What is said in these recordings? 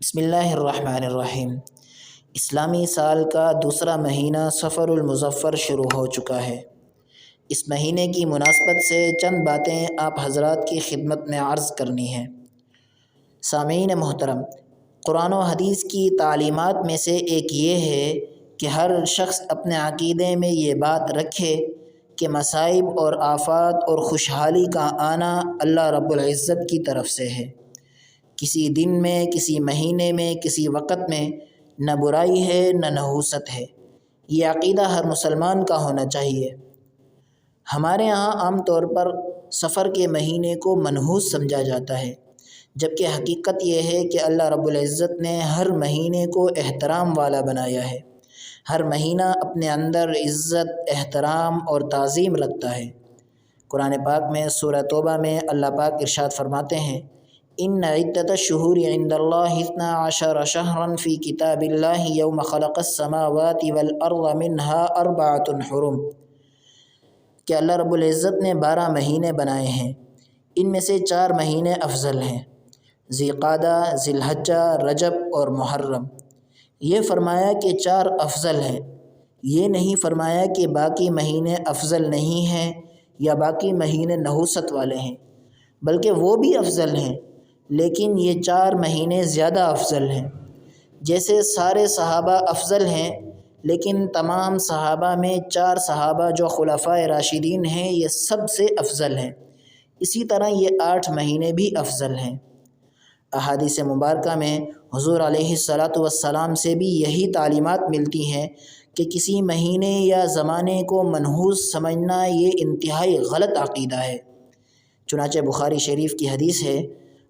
بسم اللہ الرحمن الرحیم۔ اسلامی سال کا دوسرا مہینہ صفر المظفر شروع ہو چکا ہے۔ اس مہینے کی مناسبت سے چند باتیں آپ حضرات کی خدمت میں عرض کرنی ہیں۔ سامعین محترم، قرآن و حدیث کی تعلیمات میں سے ایک یہ ہے کہ ہر شخص اپنے عقیدے میں یہ بات رکھے کہ مصائب اور آفات اور خوشحالی کا آنا اللہ رب العزت کی طرف سے ہے۔ کسی دن میں، کسی مہینے میں، کسی وقت میں نہ برائی ہے نہ نحوست ہے۔ یہ عقیدہ ہر مسلمان کا ہونا چاہیے۔ ہمارے ہاں عام طور پر سفر کے مہینے کو منحوس سمجھا جاتا ہے، جبکہ حقیقت یہ ہے کہ اللہ رب العزت نے ہر مہینے کو احترام والا بنایا ہے۔ ہر مہینہ اپنے اندر عزت، احترام اور تعظیم رکھتا ہے۔ قرآن پاک میں سورہ توبہ میں اللہ پاک ارشاد فرماتے ہیں، ان عدۃ الشہور عند اللہ 12 شہرا فی کتاب اللہ یوم خلق السماوات والارض منها 4 حرم، کہ اللہ رب العزت نے 12 مہینے بنائے ہیں، ان میں سے 4 مہینے افضل ہیں، ذی قعدہ، ذی الحجہ، رجب اور محرم۔ یہ فرمایا کہ 4 افضل ہیں، یہ نہیں فرمایا کہ باقی مہینے افضل نہیں ہیں یا باقی مہینے نحوست والے ہیں، بلکہ وہ بھی افضل ہیں، لیکن یہ 4 مہینے زیادہ افضل ہیں۔ جیسے سارے صحابہ افضل ہیں، لیکن تمام صحابہ میں 4 صحابہ جو خلفائے راشدین ہیں یہ سب سے افضل ہیں، اسی طرح یہ 8 مہینے بھی افضل ہیں۔ احادیث مبارکہ میں حضور علیہ السلام سے بھی یہی تعلیمات ملتی ہیں کہ کسی مہینے یا زمانے کو منحوس سمجھنا یہ انتہائی غلط عقیدہ ہے۔ چنانچہ بخاری شریف کی حدیث ہے،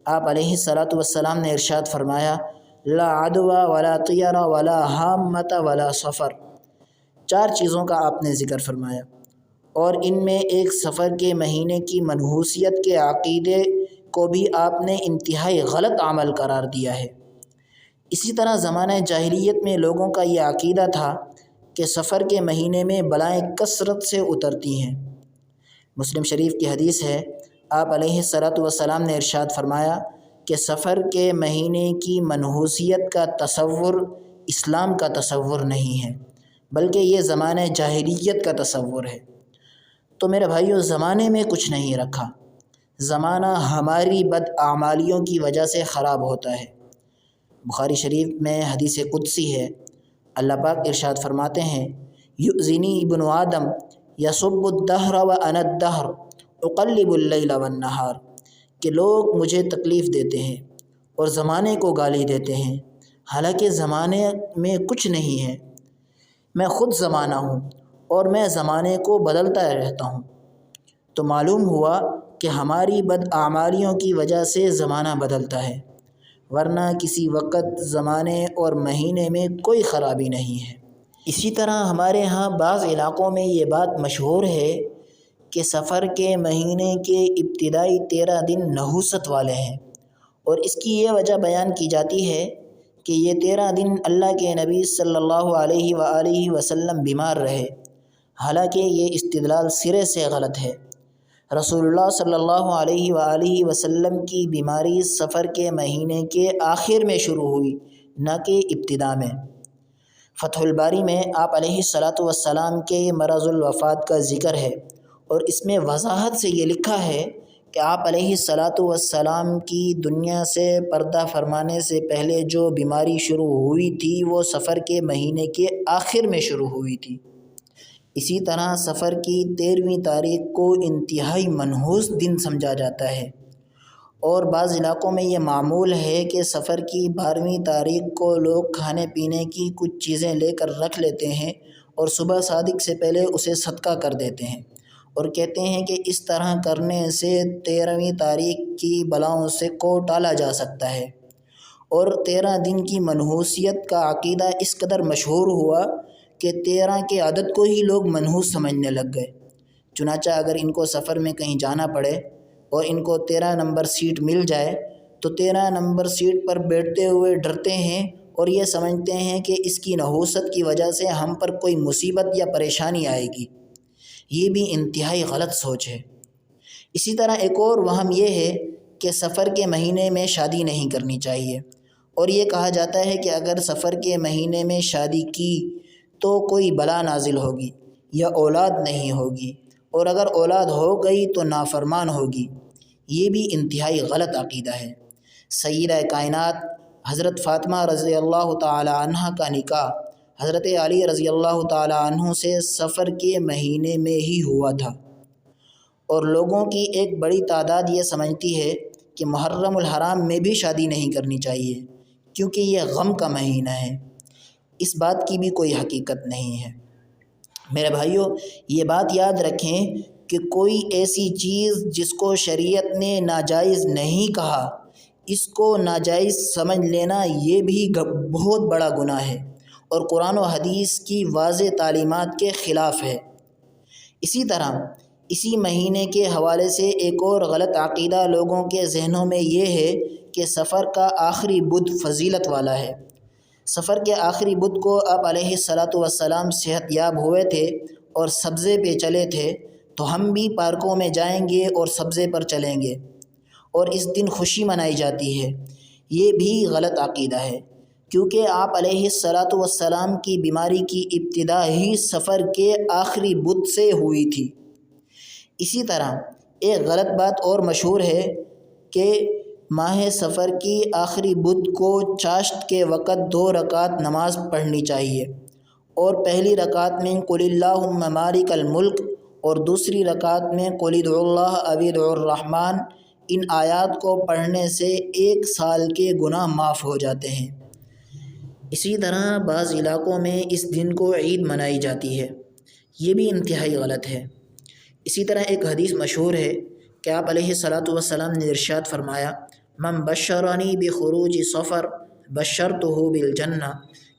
آپ علیہ السلام نے ارشاد فرمایا، لا عدوى ولا طیر ولا حامۃ ولا سفر۔ 4 چیزوں کا آپ نے ذکر فرمایا، اور ان میں ایک سفر کے مہینے کی منحوسیت کے عقیدے کو بھی آپ نے انتہائی غلط عمل قرار دیا ہے۔ اسی طرح زمانہ جاہلیت میں لوگوں کا یہ عقیدہ تھا کہ سفر کے مہینے میں بلائیں کثرت سے اترتی ہیں۔ مسلم شریف کی حدیث ہے، آپ علیہ السلام نے ارشاد فرمایا کہ سفر کے مہینے کی منحوسیت کا تصور اسلام کا تصور نہیں ہے، بلکہ یہ زمانہ جاہلیت کا تصور ہے۔ تو میرے بھائیو، زمانے میں کچھ نہیں رکھا، زمانہ ہماری بداعمالیوں کی وجہ سے خراب ہوتا ہے۔ بخاری شریف میں حدیث قدسی ہے، اللہ پاک ارشاد فرماتے ہیں، یؤذنی ابن آدم یسب الدہر وانا الدہر اقلب اللیل والنہار، کہ لوگ مجھے تکلیف دیتے ہیں اور زمانے کو گالی دیتے ہیں، حالانکہ زمانے میں کچھ نہیں ہے، میں خود زمانہ ہوں اور میں زمانے کو بدلتا رہتا ہوں۔ تو معلوم ہوا کہ ہماری بداعمالیوں کی وجہ سے زمانہ بدلتا ہے، ورنہ کسی وقت زمانے اور مہینے میں کوئی خرابی نہیں ہے۔ اسی طرح ہمارے ہاں بعض علاقوں میں یہ بات مشہور ہے کہ سفر کے مہینے کے ابتدائی 13 دن نحوست والے ہیں، اور اس کی یہ وجہ بیان کی جاتی ہے کہ یہ 13 دن اللہ کے نبی صلی اللہ علیہ وآلہ وسلم بیمار رہے، حالانکہ یہ استدلال سرے سے غلط ہے۔ رسول اللہ صلی اللہ علیہ وآلہ وسلم کی بیماری سفر کے مہینے کے آخر میں شروع ہوئی، نہ کہ ابتدا میں۔ فتح الباری میں آپ علیہ السلام کے مرض الوفات کا ذکر ہے، اور اس میں وضاحت سے یہ لکھا ہے کہ آپ علیہ السلام کی دنیا سے پردہ فرمانے سے پہلے جو بیماری شروع ہوئی تھی وہ سفر کے مہینے کے آخر میں شروع ہوئی تھی۔ اسی طرح سفر کی 13ویں تاریخ کو انتہائی منحوس دن سمجھا جاتا ہے، اور بعض علاقوں میں یہ معمول ہے کہ سفر کی 12ویں تاریخ کو لوگ کھانے پینے کی کچھ چیزیں لے کر رکھ لیتے ہیں اور صبح صادق سے پہلے اسے صدقہ کر دیتے ہیں، اور کہتے ہیں کہ اس طرح کرنے سے 13ویں تاریخ کی بلاؤں سے کو ٹالا جا سکتا ہے۔ اور 13 دن کی منحوسیت کا عقیدہ اس قدر مشہور ہوا کہ 13 کے عدد کو ہی لوگ منحوس سمجھنے لگ گئے۔ چنانچہ اگر ان کو سفر میں کہیں جانا پڑے اور ان کو 13 نمبر سیٹ مل جائے تو 13 نمبر سیٹ پر بیٹھتے ہوئے ڈرتے ہیں اور یہ سمجھتے ہیں کہ اس کی نحوست کی وجہ سے ہم پر کوئی مصیبت یا پریشانی آئے گی۔ یہ بھی انتہائی غلط سوچ ہے۔ اسی طرح ایک اور وہم یہ ہے کہ سفر کے مہینے میں شادی نہیں کرنی چاہیے، اور یہ کہا جاتا ہے کہ اگر سفر کے مہینے میں شادی کی تو کوئی بلا نازل ہوگی یا اولاد نہیں ہوگی، اور اگر اولاد ہو گئی تو نافرمان ہوگی۔ یہ بھی انتہائی غلط عقیدہ ہے۔ سیدہ کائنات حضرت فاطمہ رضی اللہ تعالی عنہ کا نکاح حضرت علی رضی اللہ تعالی عنہ سے سفر کے مہینے میں ہی ہوا تھا، اور لوگوں کی ایک بڑی تعداد یہ سمجھتی ہے کہ محرم الحرام میں بھی شادی نہیں کرنی چاہیے کیونکہ یہ غم کا مہینہ ہے۔ اس بات کی بھی کوئی حقیقت نہیں ہے۔ میرے بھائیوں، یہ بات یاد رکھیں کہ کوئی ایسی چیز جس کو شریعت نے ناجائز نہیں کہا، اس کو ناجائز سمجھ لینا یہ بھی بہت بڑا گناہ ہے اور قرآن و حدیث کی واضح تعلیمات کے خلاف ہے۔ اسی طرح اسی مہینے کے حوالے سے ایک اور غلط عقیدہ لوگوں کے ذہنوں میں یہ ہے کہ سفر کا آخری بدھ فضیلت والا ہے۔ سفر کے آخری بدھ کو آپ علیہ الصلاۃ والسلام صحت یاب ہوئے تھے اور سبزے پہ چلے تھے، تو ہم بھی پارکوں میں جائیں گے اور سبزے پر چلیں گے اور اس دن خوشی منائی جاتی ہے۔ یہ بھی غلط عقیدہ ہے، کیونکہ آپ علیہ الصلاۃ والسلام کی بیماری کی ابتدا ہی سفر کے آخری بدھ سے ہوئی تھی۔ اسی طرح ایک غلط بات اور مشہور ہے کہ ماہ سفر کی آخری بدھ کو چاشت کے وقت 2 رکعت نماز پڑھنی چاہیے، اور پہلی رکعت میں قل اللہم مالک الملک اور دوسری رکعت میں قل ادعوا اللہ او ادعوا الرحمن، ان آیات کو پڑھنے سے 1 سال کے گناہ معاف ہو جاتے ہیں۔ اسی طرح بعض علاقوں میں اس دن کو عید منائی جاتی ہے، یہ بھی انتہائی غلط ہے۔ اسی طرح ایک حدیث مشہور ہے کہ آپ علیہ الصلاۃ والسلام نے ارشاد فرمایا، من بشرنی بخروج سفر بشرتہ بالجنہ،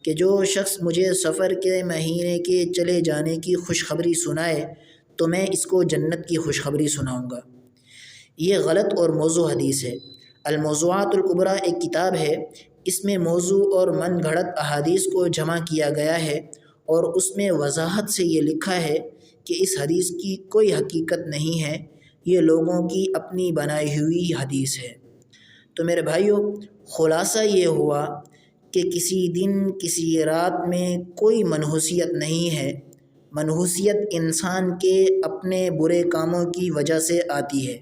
کہ جو شخص مجھے سفر کے مہینے کے چلے جانے کی خوشخبری سنائے تو میں اس کو جنت کی خوشخبری سناؤں گا۔ یہ غلط اور موضوع حدیث ہے۔ الموضوعات الکبریٰ ایک کتاب ہے، اس میں موضوع اور من گھڑت احادیث کو جمع کیا گیا ہے، اور اس میں وضاحت سے یہ لکھا ہے کہ اس حدیث کی کوئی حقیقت نہیں ہے، یہ لوگوں کی اپنی بنائی ہوئی حدیث ہے۔ تو میرے بھائیوں، خلاصہ یہ ہوا کہ کسی دن کسی رات میں کوئی منحوسیت نہیں ہے۔ منحوسیت انسان کے اپنے برے کاموں کی وجہ سے آتی ہے۔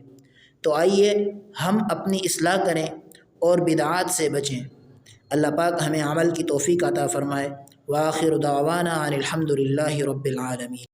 تو آئیے ہم اپنی اصلاح کریں اور بدعات سے بچیں۔ اللہ پاک ہمیں عمل کی توفیق عطا فرمائے۔ وآخر دعوانا ان الحمد للہ رب العالمین۔